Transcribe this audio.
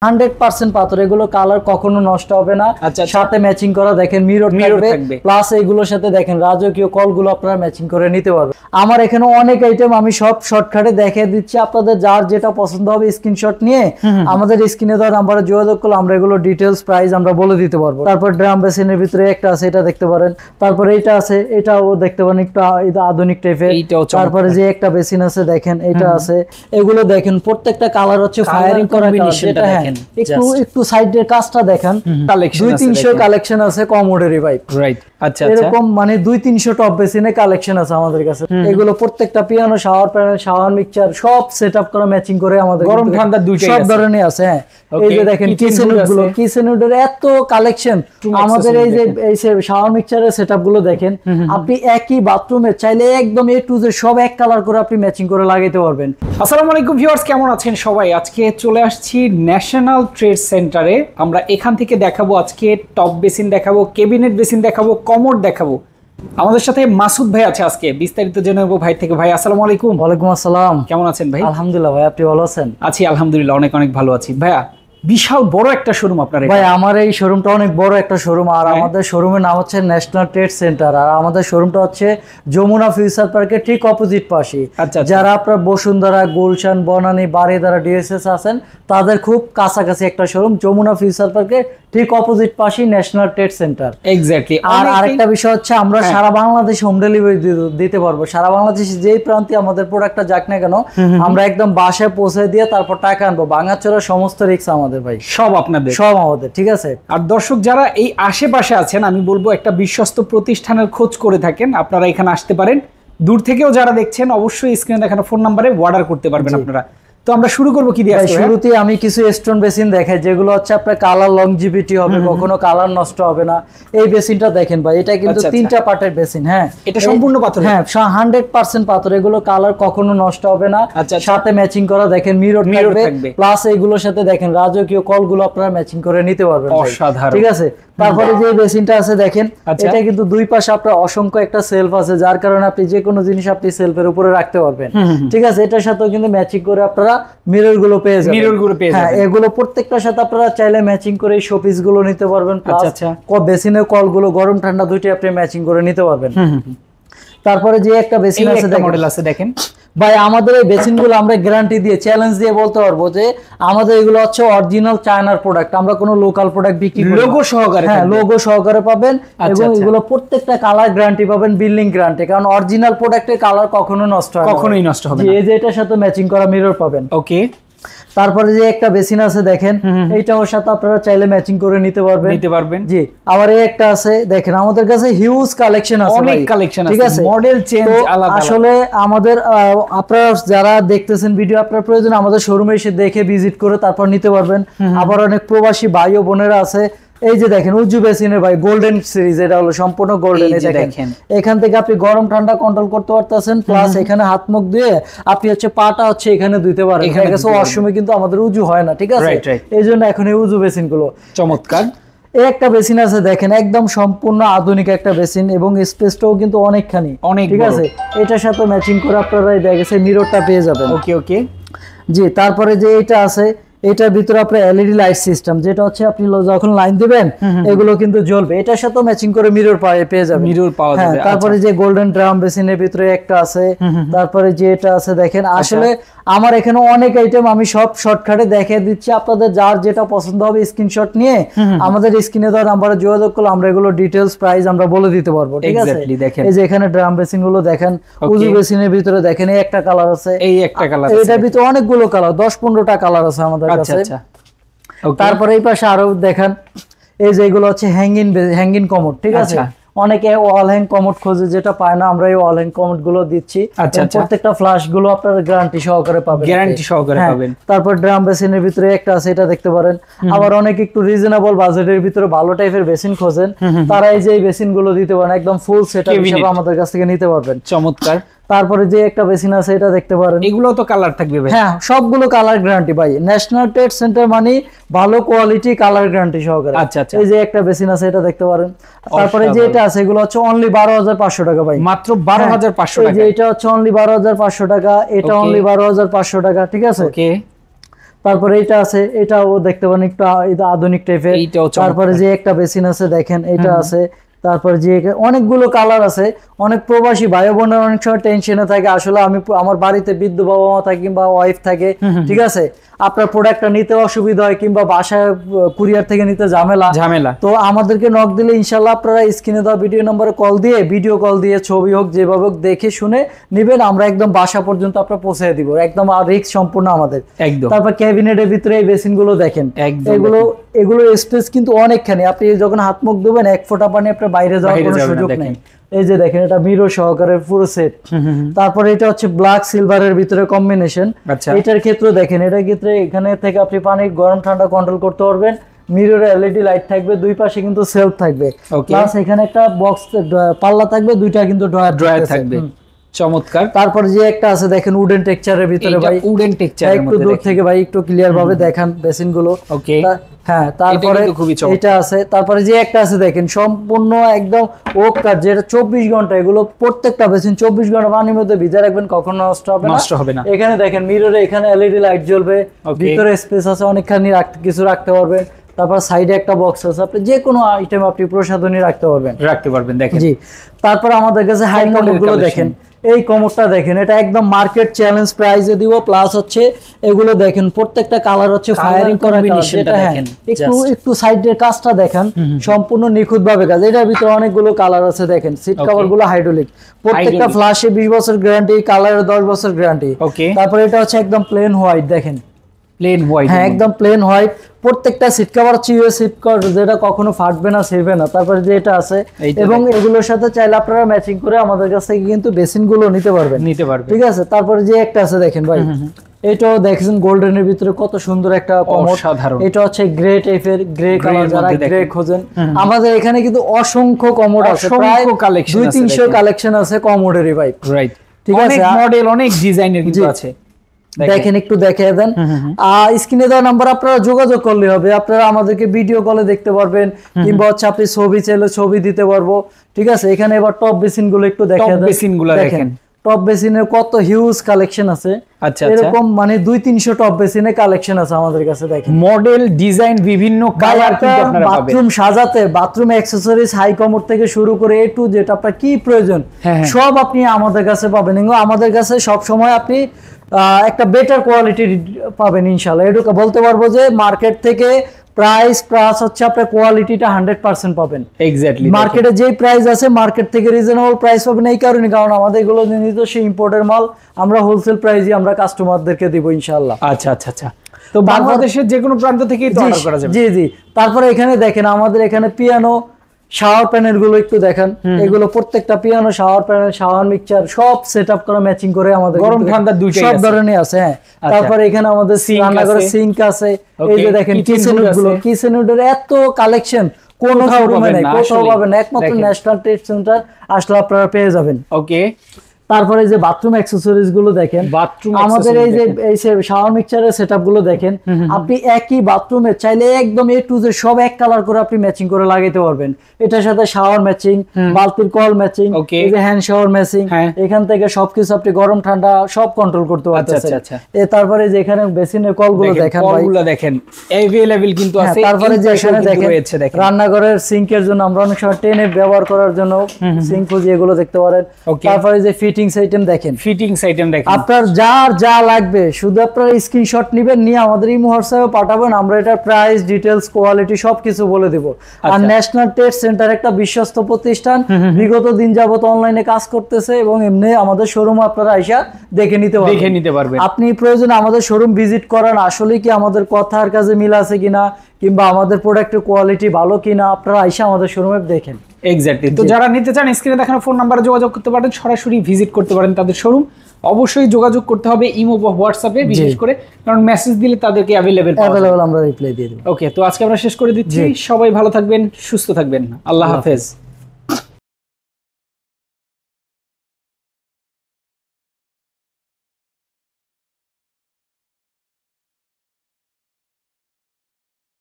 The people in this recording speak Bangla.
100% পাথর, এগুলো কালার কখনো নষ্ট হবে না। সাথে ম্যাচিং করা দেখেন মিরর থাকবে, প্লাস এইগুলোর সাথে দেখেন রাজকীয় কলগুলো আপনারা ম্যাচিং করে নিতে পারবেন। আমার এখানে অনেক আইটেম আমি সব শর্টকাটে দেখিয়ে দিচ্ছি, আপনাদের যার যেটা পছন্দ হবে স্ক্রিনশট নিয়ে আমাদের স্ক্রিনে দেওয়া নাম্বারে যোগাযোগ করলে আমরা এগুলো ডিটেইলস প্রাইস আমরা বলে দিতে পারবো। তারপর ড্রাম বেসিনের ভিতরে একটা আছে, এটা দেখতে পারেন। তারপরে এইটা আছে, এটাও দেখতে পারেন, একটু আধুনিক টাইপের। তারপরে যে একটা বেসিন আছে দেখেন, এটা আছে। এগুলো দেখেন প্রত্যেকটা কালার হচ্ছে ফায়ারিং করা, যেটা একটু সাইডের কাজটা দেখেন, 200-300 কালেকশন আছে কমোডেরই ভাই। রাইট, আচ্ছা, এরকম মানে 200-300 টপ বেসিনে কালেকশন আছে আমাদের কাছে। এগুলো প্রত্যেকটা piano, shower panel, shower mixture সব সেটআপ করা ম্যাচিং করে আমাদের গরম ঠান্ডা দুইটাই সব ধরনের আছে। হ্যাঁ, এই যে দেখেন কিচেনগুলো, কিচেনের এত কালেকশন আমাদের। এই যে এই শাওয়ার মিক্সচারের সেটআপ গুলো দেখেন, আপনি একই বাথরুমে চাইলে একদম এ টু জেড সব এক কালার করে আপনি ম্যাচিং করে লাগাইতে পারবেন। আসসালামু আলাইকুম ভিউয়ার্স, কেমন আছেন সবাই? আজকে চলে আসছি ন্যাশনাল ট্রেড সেন্টারে। আমরা এখান থেকে দেখাবো আজকে টপ বেসিন দেখাবো, কেবিনেট বেসিন দেখাবো, কমোড দেখাবো। আমাদের সাথে মাসুদ ভাই আছে, আজকে বিস্তারিত জেনে নেব ভাই থেকে। ভাই আসসালামু আলাইকুম। ওয়ালাইকুম আসসালাম। কেমন আছেন ভাই? আলহামদুলিল্লাহ ভাই, আপনি ভালো আছেন? আছি আলহামদুলিল্লাহ, অনেক অনেক ভালো আছি। ভাইয়া বিশাল বড় একটা শোরুম আপনার। ভাই আমার এই শোরুমটা অনেক বড় একটা শোরুম, আর আমাদের শোরুমের নাম হচ্ছে ন্যাশনাল ট্রেড সেন্টার। আর আমাদের শোরুমটা হচ্ছে যমুনা ফিউচার পার্কের ঠিক অপোজিট পাশে। যারা আপনার বসুন্ধরা, গুলশান, বনানী, বারিধারা, ডিএসএস আছেন, তাদের খুব কাছাকাছি একটা শোরুম, যমুনা ফিউচার পার্কের ঠিক অপোজিট পাশে ন্যাশনাল ট্রেড সেন্টার। এক্স্যাক্টলি। আর আরেকটা বিষয় হচ্ছে আমরা সারা বাংলাদেশে হোম ডেলিভারি দিতে পারবো। সারা বাংলাদেশে যেই প্রান্তে আমাদের প্রোডাক্টটা যাক না কেন, আমরা একদম বাসায় পৌঁছে দিয়ে তারপর টাকা আনবো। ভাঙাচোরা সমস্ত রিস্ক আমাদের ভাই, সব আপনাদের, সব আমাদের। ঠিক আছে। আর দর্শক যারা এই আশেপাশে আছেন, আমি বলবো একটা বিশ্বস্ত প্রতিষ্ঠানের খোঁজ করে থাকেন, আপনারা এখানে আসতে পারেন। দূর থেকেও যারা দেখছেন অবশ্যই স্ক্রিনে দেখানো ফোন নাম্বারে অর্ডার করতে পারবেন আপনারা। তো আমরা শুরু করব কি দিয়ে? শুরুতে আমি কিছু স্টোন বেসিন দেখাই, যেগুলো হচ্ছে আপনার কালার লংজিভিটি হবে, কখনো কালার নষ্ট হবে না। এই বেসিনটা দেখেন ভাই, এটা কিন্তু 3টা পার্টের বেসিন। হ্যাঁ, এটা সম্পূর্ণ পাথর। হ্যাঁ, 100% পাথর। এগুলো কালার কখনো নষ্ট হবে না। সাথে ম্যাচিং করা দেখেন মিরর থাকবে, প্লাস এইগুলোর সাথে দেখেন রাজকীয় কলগুলো আপনারা ম্যাচিং করে নিতে পারবেন। অসাধারণ। ঠিক আছে। তারপরে যে বেসিনটা আছে দেখেন, এটা কিন্তু দুই পাশে আপনার অসংখ্য একটা সেলফ আছে, যার কারণে আপনি যে কোনো জিনিস আপনি সেলফের উপরে রাখতে পারবেন। ঠিক আছে। এটার সাথেও কিন্তু ম্যাচিং করে আপনারা মিরর গুলো পেয়ে যাবেন। হ্যাঁ, এগুলো প্রত্যেকটার সাথে আপনারা চাইলে ম্যাচিং করে শোপিস গুলো নিতে পারবেন। প্লাস বেসিনের কলগুলো গরম ঠান্ডা দুইটাই আপনি ম্যাচিং করে নিতে পারবেন। তারপরে যে একটা বেসিন আছে দেখেন ভাই, আমাদের এই বেসিনগুলো আমরা গ্যারান্টি দিয়ে চ্যালেঞ্জ দিয়ে বলতে পারবো যে আমাদের এগুলো হচ্ছে অরিজিনাল চায়নার প্রোডাক্ট। আমরা কোনো লোকাল প্রোডাক্ট বিক্রি করি না। লোগো সহকারে, হ্যাঁ, লোগো সহকারে পাবেন। এবং এগুলো প্রত্যেকটা কালার গ্যারান্টি পাবেন, বিল্ডিং গ্যারান্টি। কারণ অরিজিনাল প্রোডাক্টের কালার কখনো নষ্ট হয় না, কখনোই নষ্ট হবে না। এই যে এটার সাথে ম্যাচিং করা মিরর পাবেন। ওকে। তারপরে যে একটা বেসিন আছে দেখেন, এইটার সাথে আপনারা চাইলে ম্যাচিং করে নিতে পারবেন। জি। আবার এই একটা আছে দেখেন, আমাদের কাছে হিউজ কালেকশন আছে, অনেক কালেকশন আছে। ঠিক আছে। মডেল চেঞ্জ আলাদা। আসলে আমাদের আপনারা যারা দেখতেছেন ভিডিও, আপনার প্রয়োজন আমাদের শোরুমে এসে দেখে ভিজিট করে তারপর নিতে পারবেন। আবার অনেক প্রবাসী ভাই ও বোনেরা আছে, এই যে দেখেন উজ্জু বেসিনের ভাই গোল্ডেন সিরিজ, এটা হলো সম্পূর্ণ গোল্ডেন। এই দেখেন, এখান থেকে আপনি গরম ঠান্ডা কন্ট্রোল করতে পারতেছেন। প্লাস এখানে হাত মুখ দিয়ে আপনি হচ্ছে পাটা হচ্ছে এখানে ধুইতে পারেন। ঠিক আছে। ওয়াশরুমে কিন্তু আমাদের উজু হয় না। ঠিক আছে। এই জন্য এখন এই উজু বেসিন গুলো চমৎকার। এই একটা বেসিন আছে দেখেন, একদম সম্পূর্ণ আধুনিক একটা বেসিন, এবং স্পেসটাও কিন্তু অনেকখানি। ঠিক আছে। এটার সাথে ম্যাচিং করে আপনারা দেখা গেছে মিররটা পেয়ে যাবেন। ওকে ওকে। জি। তারপরে যে এটা আছে, এটার ভিতরে আপনার এলইডি লাইট সিস্টেম, যেটা হচ্ছে আপনি যখন লাইন দিবেন এগুলো কিন্তু জ্বলবে। এটার সাথে ম্যাচিং করে মিরর পেয়ে যাবেন। মিরর পাওয়া যাবে। তারপরে যে গোল্ডেন ড্রাম বেসিনের ভিতরে একটা আছে। তারপরে যে এটা আছে দেখেন, আসলে আমার এখানে অনেক আইটেম আমি সব শর্টকাটে দেখিয়ে দিচ্ছি, আপনাদের যার যেটা পছন্দ হবে স্ক্রিনশট নিয়ে আমাদের স্ক্রিনে দেওয়া নাম্বারে যোগাযোগ করলে আমরা এগুলো ডিটেইলস প্রাইস আমরা বলে দিতে পারবো। ঠিক আছে। এই যে এখানে ড্রাম বেসিন গুলো দেখেন, উজু বেসিনের ভিতরে দেখেন এই একটা কালার আছে, এই একটা কালার, এটার ভিতরে অনেকগুলো কালার, 10-15টা কালার আছে আমাদের কাছে। তারপরে এই পাশে আরো দেখেন, এই যে এগুলো হচ্ছে হ্যাঙ্গিং কমোড। ঠিক আছে। অনেকে ওয়াল হ্যাং কমোড খোঁজে, যেটা পায় না, আমরা এই ওয়াল হ্যাং কমোড গুলো দিচ্ছি। প্রত্যেকটা ফ্লাশ গুলো আপনারা গ্যারান্টি সহকারে পাবেন। তারপর ড্রাম বেসিনের ভিতরে একটা আছে, এটা দেখতে পারেন। আবার অনেক একটু রিজনেবল বাজেটের ভিতরে ভালো টাইপের বেসিন খোঁজেন, তারা এই যে এই বেসিন গুলো দিতে পারেন, একদম ফুল সেটআপ হিসেবে আমাদের কাছ থেকে নিতে পারবেন। চমৎকার। তারপরে যে একটা বেসিন আছে, এটা দেখতে পারেন। এগুলো তো কালার থাকবে ভাই? হ্যাঁ, সবগুলো কালার গ্যারান্টি ভাই। ন্যাশনাল ট্রেড সেন্টার মানে ভালো কোয়ালিটি, কালার গ্যারান্টি সহকারে। এই যে একটা বেসিন আছে, এটা দেখতে পারেন। তারপরে যে এটা আছে, এগুলো হচ্ছে অনলি 12,500 টাকা ভাই, মাত্র 12,500 টাকা। এই যে এটা হচ্ছে অনলি 12,500 টাকা, এটা অনলি 12,500 টাকা। ঠিক আছে। ওকে। তারপরে এটা আছে, এটাও দেখতে পারেন একটু এটা আধুনিক টাইপের। তারপরে যে একটা বেসিন আছে দেখেন, এটা আছে। তারপর যে অনেকগুলো কালার আছে। অনেক প্রবাসী ভাই বোনের অনেক সময় টেনশনে থাকে, আসলে আমি আমার বাড়িতে বৃদ্ধ বাবা মা থাকে কিংবা ওয়াইফ থাকে, ঠিক আছে, আপনার প্রোডাক্টটা নিতে অসুবিধা হয় কিংবা বাসায় কুরিয়ার থেকে নিতে ঝামেলা, তো আমাদেরকে নক দিলে ইনশাল্লাহ আপনারা স্ক্রিনে দেওয়া ভিডিও নম্বরে ভিডিও কল দিয়ে ছবি হোক যেভাবে হোক দেখে শুনে নিবেন, আমরা একদম বাসা পর্যন্ত আপনারা পৌঁছে দিব, একদম রিস্ক সম্পূর্ণ আমাদের। তারপর ক্যাবিনেটের ভিতরে এই বেসিন গুলো দেখেন, এগুলো স্পেস কিন্তু অনেকখানি, আপনি যখন হাত মুখ ধোবেন 1 ফোঁটা পানি আপনার বাইরে যাওয়ার কোনো সুযোগ নেই। এই যে দেখেন, এটা মিরর সহকারে পুরো সেট। তারপরে এটা হচ্ছে ব্ল্যাক সিলভারের ভিতরে কম্বিনেশন। এটার ক্ষেত্রে দেখেন, এটার ক্ষেত্রে এখানে থেকে আপনি পানি গরম ঠান্ডা কন্ট্রোল করতে পারবেন। মিররে এলইডি লাইট থাকবে, দুই পাশে কিন্তু সেলফ থাকবে, প্লাস এখানে একটা বক্স পাল্লা থাকবে, দুইটা কিন্তু ড্রয়ার থাকবে। চমৎকার। তারপর যে একটা আছে দেখেন উডেন টেক্সচারের ভিতরে ভাই, উডেন টেক্সচার একটু দূর থেকে ভাই একটু ক্লিয়ার ভাবে দেখান বেসিন গুলো। ওকে, হ্যাঁ। তারপরে এটা আছে, তারপরে যে একটা আছে দেখেন সম্পূর্ণ একদম ওক কাজ, যেটা 24 ঘন্টা, এগুলো প্রত্যেকটা বেসিন 24 ঘন্টা পানির মধ্যে ভিজা রাখবেন, কখনো নষ্ট হবে না। এখানে দেখেন মিররে এখানে এলইডি লাইট জ্বলবে, ভিতরে স্পেস আছে অনেকখানি কিছু রাখতে পারবেন। তারপর সাইডে একটা বক্স আছে, আপনি যে কোনো আইটেম আপনি প্রসাধনী রাখতে পারবেন দেখেন। জি। তারপর আমাদের কাছে হাই কমোড গুলো দেখেন, এই কমোডটা দেখেন, এটা একদম মার্কেট চ্যালেঞ্জ প্রাইসে দিব, প্লাস হচ্ছে এগুলো দেখেন প্রত্যেকটা কালার হচ্ছে ফায়ারিং করা, একটু সাইডের কাজটা দেখেন সম্পূর্ণ নিখুঁত ভাবে কাজ। এটার ভিতরে অনেকগুলো কালার আছে দেখেন, সিট কভার গুলো হাইড্রোলিক, প্রত্যেকটা ফ্ল্যাশে 20 বছর গ্যারান্টি, কালারে 10 বছর গ্যারান্টি। তারপর এটা হচ্ছে একদম প্লেন হোয়াইট দেখেন, প্লেন হোয়াইট, হ্যাঁ একদম প্লেন হোয়াইট, প্রত্যেকটা সিট কভার সিট কভার যেটা কখনো ফাটবে না, ছিঁড়বে না। তারপরে যে এটা আছে, এবং এগুলোর সাথে চাইলে আপনারা ম্যাচিং করে আমাদের কাছ থেকে কিন্তু বেসিন গুলো নিতে পারবেন, ঠিক আছে। তারপরে যে একটা আছে দেখেন ভাই, এটাও দেখছেন গোল্ডেনের ভিতরে কত সুন্দর একটা কমোড, এটা হচ্ছে গ্রে টাইপের, গ্রে কালার, যারা গ্রে খোঁজেন আমাদের এখানে কিন্তু অসংখ্য কমোড আছে, প্রায় 200-300 কালেকশন আছে কমোডেরই ভাই, রাইট, ঠিক আছে। মডেল অনেক ডিজাইনের কিন্তু আছে, দেখেন একটু দেখিয়ে দেন। স্ক্রিনে দেওয়া নাম্বার আপনারা যোগাযোগ করলে হবে, আপনারা আমাদেরকে ভিডিও কলে দেখতে পারবেন, কিংবা হচ্ছে আপনি ছবি চাইলে ছবি দিতে পারবো, ঠিক আছে। এখানে এবার টপ বেসিন গুলো একটু দেখিয়ে দেন, টপ বেসিনের কত হিউজ কালেকশন আছে, এরকম মানে 200-300 টপ বেসিনের কালেকশন আছে আমাদের কাছে। দেখেন মডেল ডিজাইন বিভিন্ন কালার, বাথরুম সাজাতে, বাথরুম অ্যাকসেসরিজ হাই কমোড থেকে শুরু করে এ টু জেড আপনার কি প্রয়োজন সব আপনি আমাদের কাছে পাবেন। আমাদের কাছে সব সময় আপনি একটা বেটার কোয়ালিটি পাবেন ইনশাআল্লাহ। এটুকু বলতে পারবো যে মার্কেট থেকে প্রাইস প্লাস হচ্ছে আপনার কোয়ালিটিটা 100% পাবেন। এক্স্যাক্টলি মার্কেটে যেই প্রাইস আছে মার্কেট থেকে রিজনেবল প্রাইস পাবেন, এই কারণে কারণ আমাদের এগুলো নিজস্ব ইম্পোর্টের মাল, আমরা হোলসেল প্রাইসে আমরা কাস্টমারদেরকে দিব ইনশাআল্লাহ। আচ্ছা। তো বাংলাদেশের যে কোনো প্রান্ত থেকে এটা অর্ডার করা যাবে। জি। তারপরে এখানে দেখেন আমাদের এখানে পিয়ানো শাওয়ার প্যানেল গুলো একটু দেখেন, এগুলো প্রত্যেকটা piano, shower panel, shower mixture সব সেটআপ করা ম্যাচিং করে আমাদের গরম ঠান্ডা দুইটাই সব ধরনের আছে। হ্যাঁ, তারপরে এখানে আমাদের রান্নাঘরের সিঙ্ক আছে, এই যে দেখেন কিচেন উডের এত কালেকশন কোন শোরুমে নেই, কোথাও পাবেন না, একমাত্র ন্যাশনাল ট্রেড সেন্টার আসলে আপনারা পেয়ে যাবেন। ওকে। তারপরে যে বাথরুম অ্যাকসেসরিজ গুলো দেখেন, আমাদের এই যে শাওয়ার মিক্সচারের সেটআপ গুলো দেখেন, আপনি একই বাথরুমে চাইলে একদম এ টু জেড সব এক কালার করে আপনি ম্যাচিং করে লাগাইতে পারবেন। এটার সাথে শাওয়ার ম্যাচিং, বালতির কল ম্যাচিং, এই যে হ্যান্ড শাওয়ার ম্যাচিং, এখান থেকে সবকিছু আপনি গরম ঠান্ডা সব কন্ট্রোল করতে পারতেছেন। তারপরে যে এখানে বেসিনের কলগুলো দেখেন, কলগুলো দেখেন अवेलेबल কিন্তু আছে। তারপরে যে এখানে দেখেন রান্নাঘরের সিঙ্কের জন্য আমরা অনেক সময় টেনে ব্যবহার করার জন্য সিঙ্ক খুঁজি, এগুলো দেখতে পারেন। তারপরে যে ফিটিংস আইটেম দেখেন, আপনার যা লাগবে শুধু আপনারা স্ক্রিনশট নেবেন, নিয়ে আমাদের ইমো হোয়াটসঅ্যাপে পাঠাবেন, আমরা এটা প্রাইস ডিটেইলস কোয়ালিটি সবকিছু বলে দেব। আর ন্যাশনাল ট্রেড সেন্টার একটা বিশ্বস্ত প্রতিষ্ঠান, বিগত দিন যাবত অনলাইনে কাজ করতেছে, এবং এমনি আমাদের শোরুম আপনারা আইসা দেখে নিতে পারবেন। আপনি প্রয়োজনে আমাদের শোরুম ভিজিট করান, আসলে কি আমাদের কথার কাজে মিল আছে কিনা, কিংবা আমাদের প্রোডাক্টের কোয়ালিটি ভালো কিনা, আপনারা আইসা আমাদের শোরুমে দেখেন। এক্স্যাক্টলি। তো যারা নিতে চান স্ক্রিনে দেখানো ফোন নাম্বারে যোগাযোগ করতে পারেন, সরাসরি ভিজিট করতে পারেন তাদের শোরুম। অবশ্যই যোগাযোগ করতে হবে ইমো বা হোয়াটসঅ্যাপে, বিশেষ করে কারণ মেসেজ দিলে তাদেরকে অ্যাভেলেবল আমরা রিপ্লাই দিয়ে দেব। ওকে, তো আজকে আমরা শেষ করে দিচ্ছি। সবাই ভালো থাকবেন, সুস্থ থাকবেন, আল্লাহ হাফেজ।